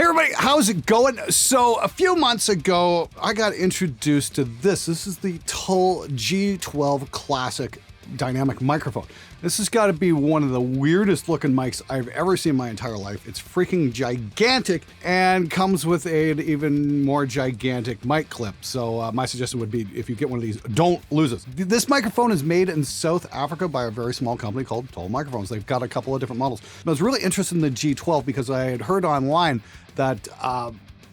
Hey everybody, how's it going? So a few months ago, I got introduced to this. This is the Tul G12 Classic dynamic microphone. This has got to be one of the weirdest looking mics I've ever seen in my entire life. It's freaking gigantic and comes with an even more gigantic mic clip. So my suggestion would be, if you get one of these, don't lose it. This microphone is made in South Africa by a very small company called Tul Microphones. They've got a couple of different models. And I was really interested in the G12 because I had heard online that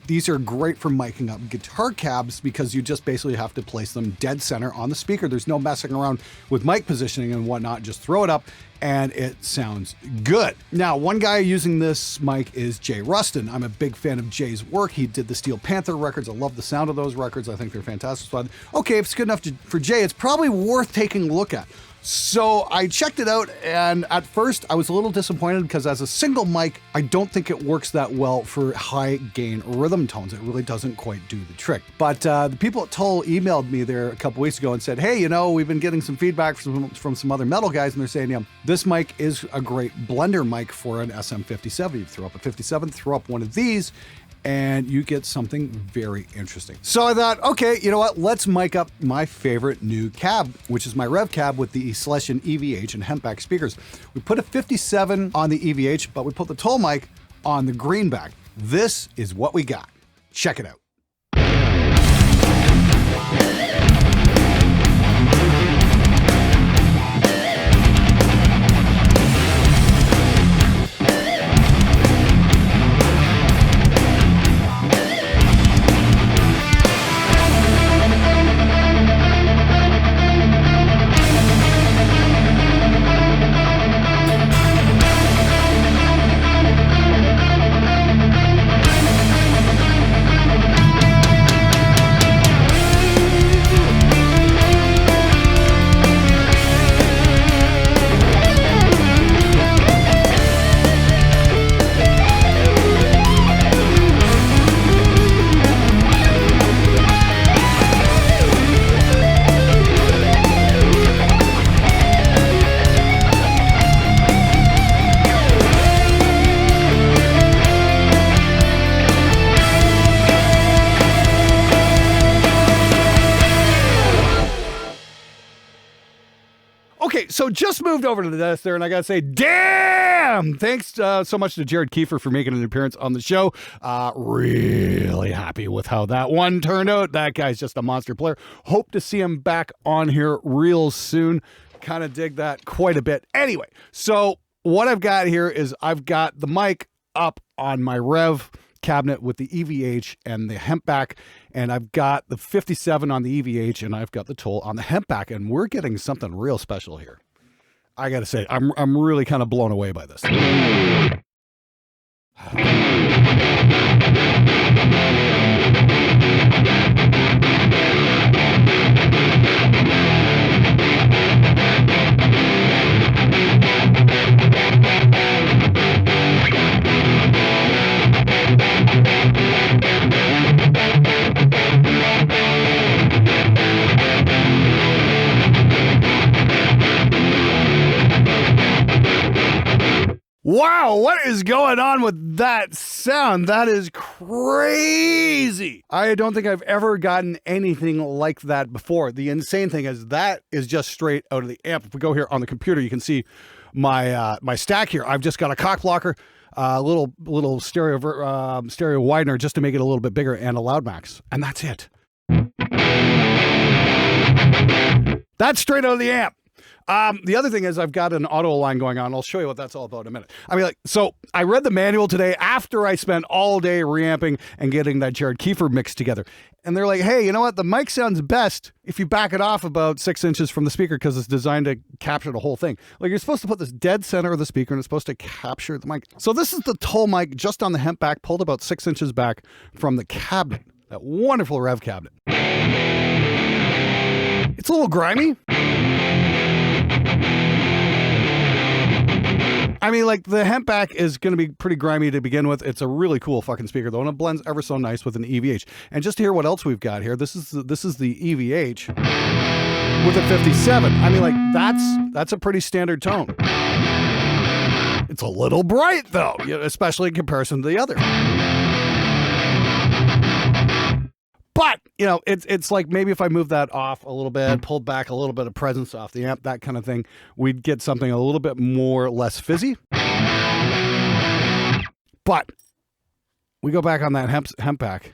these are great for miking up guitar cabs because you just basically have to place them dead center on the speaker. There's no messing around with mic positioning and whatnot. Just throw it up and it sounds good. Now, one guy using this mic is Jay Rustin. I'm a big fan of Jay's work. He did the Steel Panther records. I love the sound of those records. I think they're fantastic. So okay, if it's good enough for Jay, it's probably worth taking a look at. So I checked it out, and at first I was a little disappointed because as a single mic, I don't think it works that well for high gain rhythm tones. It really doesn't quite do the trick. But the people at Tul emailed me there a couple weeks ago and said, hey, you know, we've been getting some feedback from some other metal guys, and they're saying, this mic is a great blender mic for an SM57. You throw up a 57, throw up one of these, and you get something very interesting. So I thought, okay, you know what? Let's mic up my favorite new cab, which is my Rev cab with the Tul EVH and Hempback speakers. We put a 57 on the EVH, but we put the Tul mic on the greenback. This is what we got. Check it out. Okay, so just moved over to the desk there, and I gotta say, damn! Thanks so much to Jared Kiefer for making an appearance on the show. Really happy with how that one turned out. That guy's just a monster player. Hope to see him back on here real soon. Kind of dig that quite a bit. Anyway, so what I've got here is I've got the mic up on my Rev cabinet with the EVH and the Hempback, and I've got the 57 on the EVH, and I've got the Tul on the Hempback, and we're getting something real special here. I gotta say, I'm really kind of blown away by this. Wow, what is going on with that sound? That is crazy. I don't think I've ever gotten anything like that before. The insane thing is that is just straight out of the amp. If we go here on the computer, you can see my my stack here. I've just got a cock blocker, a little stereo widener just to make it a little bit bigger, and a loud max, and that's it. That's straight out of the amp. The other thing is I've got an auto align going on. I'll show you what that's all about in a minute. I mean, so I read the manual today after I spent all day reamping and getting that Jared Kiefer mix together. And they're like, hey, you know what? The mic sounds best if you back it off about 6 inches from the speaker because it's designed to capture the whole thing. Like, you're supposed to put this dead center of the speaker and it's supposed to capture the mic. So this is the Tul mic just on the Hempback, pulled about 6 inches back from the cabinet. That wonderful Rev cabinet. It's a little grimy. I mean, like, the Hempback is going to be pretty grimy to begin with. It's a really cool fucking speaker, though, and it blends ever so nice with an EVH. And just to hear what else we've got here, this is the EVH with a 57. I mean, like, that's a pretty standard tone. It's a little bright, though, especially in comparison to the other. But, you know, it's like maybe if I move that off a little bit, pulled back a little bit of presence off the amp, that kind of thing, we'd get something a little bit more less fizzy. But we go back on that hempback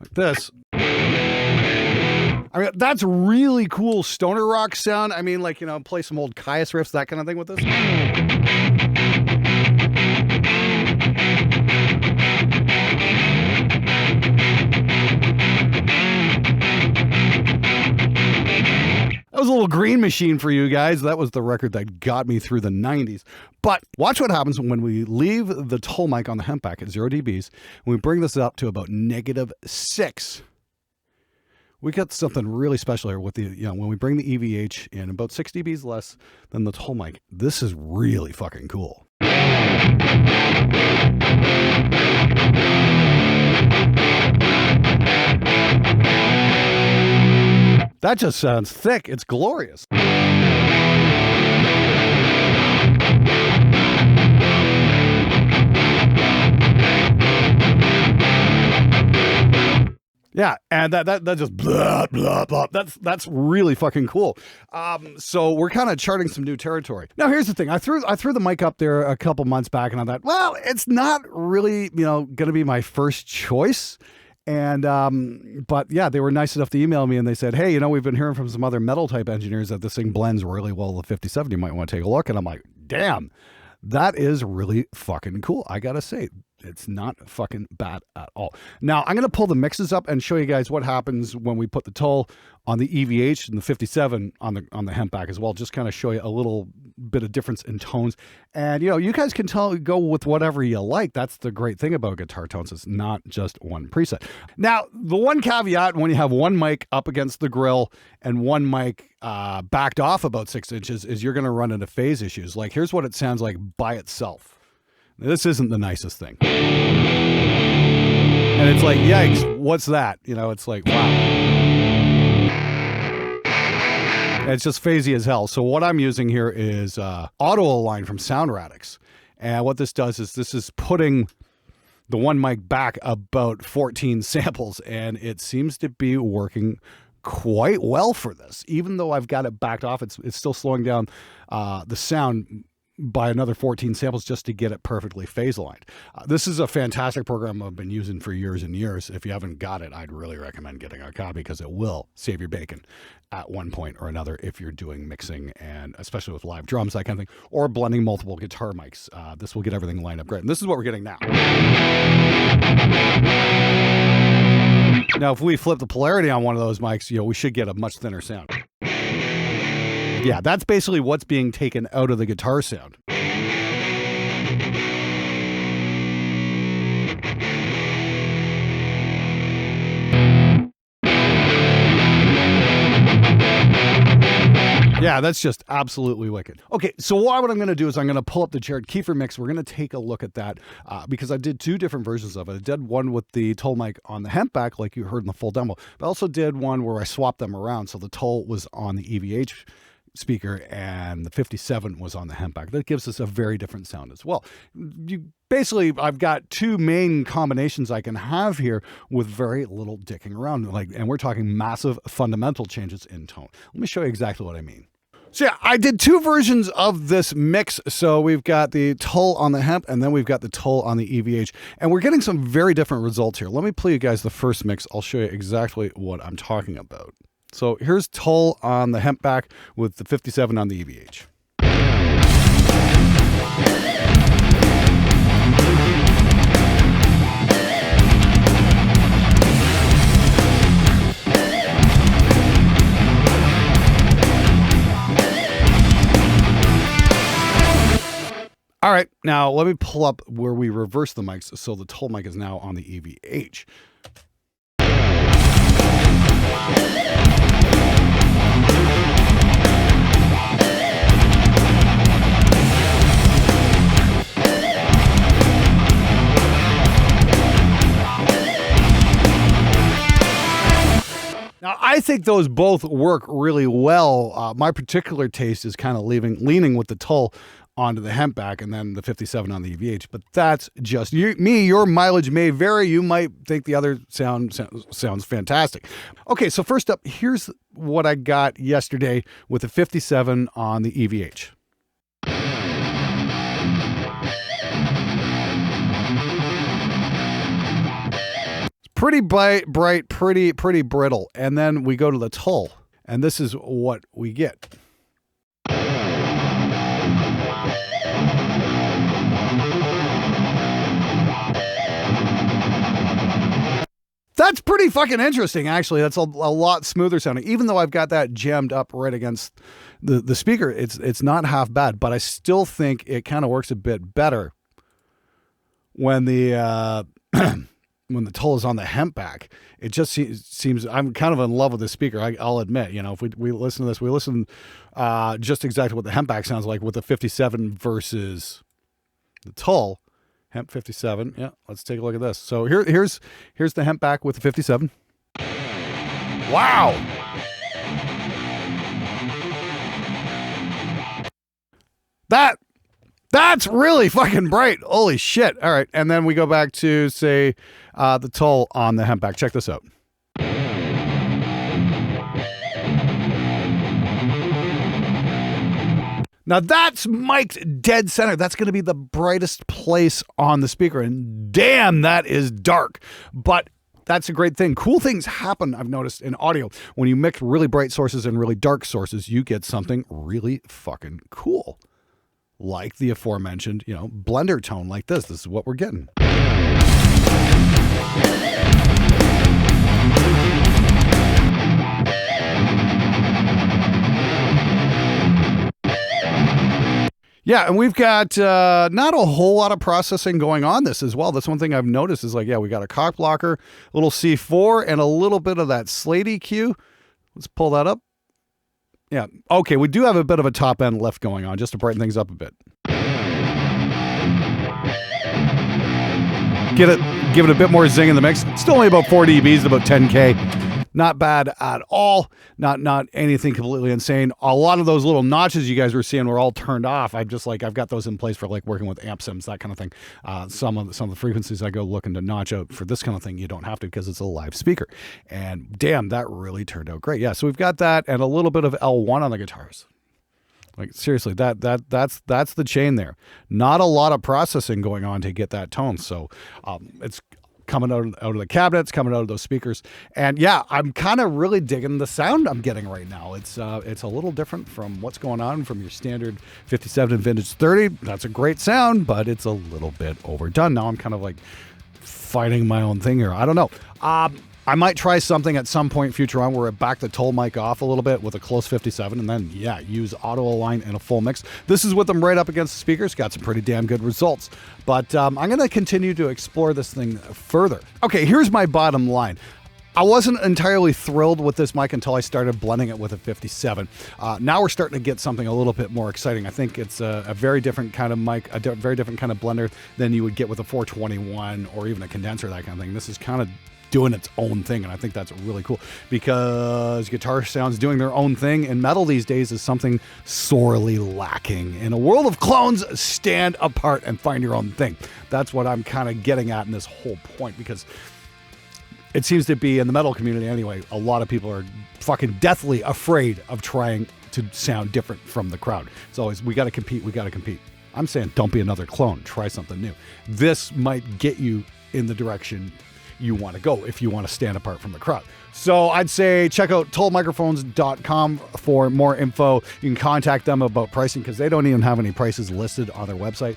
like this. I mean, that's really cool stoner rock sound. I mean, like, you know, play some old Caius riffs, that kind of thing with this. That was a little Green Machine for you guys. That was the record that got me through the 90s. But watch what happens when we leave the Tul mic on the hempback at 0 dBs, and we bring this up to about -6. We got something really special here with the, you know, when we bring the EVH in about 6 dBs less than the Tul mic. This is really fucking cool. That just sounds thick. It's glorious. Yeah, and that just blah blah blah. That's really fucking cool. So we're kind of charting some new territory. Now here's the thing: I threw the mic up there a couple months back, and I thought, well, it's not really, you know, going to be my first choice. And but yeah, they were nice enough to email me, and they said, hey, you know, we've been hearing from some other metal type engineers that this thing blends really well with the 57. You might want to take a look. And I'm like, damn, that is really fucking cool. I gotta say, it's not fucking bad at all. Now I'm gonna pull the mixes up and show you guys what happens when we put the Tul on the EVH and the 57 on the hempback as well. Just kind of show you a little bit of difference in tones. And you know, you guys can go with whatever you like. That's the great thing about guitar tones. It's not just one preset. Now, the one caveat when you have one mic up against the grill and one mic backed off about 6 inches is you're gonna run into phase issues. Like, here's what it sounds like by itself. This isn't the nicest thing. And it's like, yikes, what's that? You know, it's like, wow. It's just phasey as hell. So what I'm using here is Auto Align from Sound Radix. And what this does is this is putting the one mic back about 14 samples, and it seems to be working quite well for this. Even though I've got it backed off, it's still slowing down the sound by another 14 samples just to get it perfectly phase aligned. This is a fantastic program I've been using for years and years. If you haven't got it, I'd really recommend getting a copy because it will save your bacon at one point or another if you're doing mixing, and especially with live drums, that kind of thing, or blending multiple guitar mics. This will get everything lined up great. And this is what we're getting now. Now, if we flip the polarity on one of those mics, you know, we should get a much thinner sound. Yeah, that's basically what's being taken out of the guitar sound. Yeah, that's just absolutely wicked. Okay, so what I'm going to do is I'm going to pull up the Jared Kiefer mix. We're going to take a look at that because I did 2 different versions of it. I did one with the Tul mic on the hempback, like you heard in the full demo, but I also did one where I swapped them around. So the Tul was on the EVH speaker and the 57 was on the hempback. That gives us a very different sound as well. Basically, I've got 2 main combinations I can have here with very little dicking around, and we're talking massive fundamental changes in tone. Let me show you exactly what I mean. So yeah, I did 2 versions of this mix. So we've got the Tul on the hemp, and then we've got the Tul on the EVH, and we're getting some very different results here. Let me play you guys the first mix. I'll show you exactly what I'm talking about. So here's Tul on the hempback with the 57 on the EVH. All right, now let me pull up where we reverse the mics. So the Tul mic is now on the EVH. Now, I think those both work really well. My particular taste is kind of leaning with the Tul onto the Hempback and then the 57 on the EVH. But that's just me. Your mileage may vary. You might think the other sounds fantastic. Okay, so first up, here's what I got yesterday with the 57 on the EVH. Pretty bright, pretty brittle. And then we go to the Tul, and this is what we get. That's pretty fucking interesting, actually. That's a lot smoother sounding. Even though I've got that jammed up right against the speaker, it's not half bad, but I still think it kind of works a bit better when the when the Tul is on the Hempback. It just seems, I'm kind of in love with the speaker. I'll admit, you know, if we listen to this, we listen just exactly what the Hempback sounds like with the 57 versus the Tul. Hemp 57. Yeah, let's take a look at this. So here's the Hempback with the 57. Wow. That's really fucking bright. Holy shit. All right. And then we go back to, say, the Tul on the Hempback. Check this out. Now that's mic'd dead center. That's going to be the brightest place on the speaker. And damn, that is dark. But that's a great thing. Cool things happen, I've noticed, in audio. When you mix really bright sources and really dark sources, you get something really fucking cool. Like the aforementioned, you know, blender tone like this. This is what we're getting. Yeah, and we've got not a whole lot of processing going on this as well. That's one thing I've noticed is like, yeah, we got a cock blocker, a little C4, and a little bit of that slate EQ. Let's pull that up. Yeah, okay, we do have a bit of a top end lift going on just to brighten things up a bit. Give it a bit more zing in the mix. Still only about 4 dBs, about 10K. Not bad at all. Not anything completely insane. A lot of those little notches you guys were seeing were all turned off. I've got those in place for like working with amp sims, that kind of thing. Some of the frequencies I go looking to notch out for this kind of thing, you don't have to because it's a live speaker. And damn, that really turned out great. Yeah, so we've got that and a little bit of L1 on the guitars. Like seriously, that's the chain there. Not a lot of processing going on to get that tone. So it's coming out of the cabinets, coming out of those speakers. And yeah, I'm kind of really digging the sound I'm getting right now. It's a little different from what's going on from your standard 57 Vintage 30. That's a great sound, but it's a little bit overdone. Now I'm kind of like fighting my own thing here. I don't know. I might try something at some point future on where I back the Tul mic off a little bit with a close 57 and then, yeah, use auto align in a full mix. This is with them right up against the speakers. Got some pretty damn good results. But I'm going to continue to explore this thing further. Okay, here's my bottom line. I wasn't entirely thrilled with this mic until I started blending it with a 57. Now we're starting to get something a little bit more exciting. I think it's a very different kind of mic, a very different kind of blender than you would get with a 421 or even a condenser, that kind of thing. This is kind of doing its own thing, and I think that's really cool because guitar sounds doing their own thing, and metal these days is something sorely lacking. In a world of clones, stand apart and find your own thing. That's what I'm kind of getting at in this whole point, because it seems to be in the metal community anyway, a lot of people are fucking deathly afraid of trying to sound different from the crowd. It's always, we got to compete. I'm saying don't be another clone, try something new. This might get you in the direction you want to go if you want to stand apart from the crowd. So I'd say check out tulmicrophones.com for more info. You can contact them about pricing because they don't even have any prices listed on their website.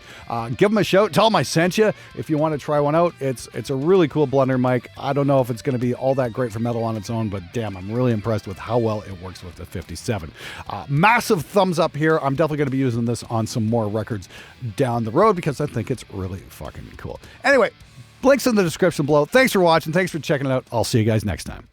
Give them a shout. Tell them I sent you if you want to try one out. It's a really cool blender mic. I don't know if it's going to be all that great for metal on its own, but damn, I'm really impressed with how well it works with the 57. Massive thumbs up here. I'm definitely going to be using this on some more records down the road because I think it's really fucking cool. Anyway, links in the description below. Thanks for watching. Thanks for checking it out. I'll see you guys next time.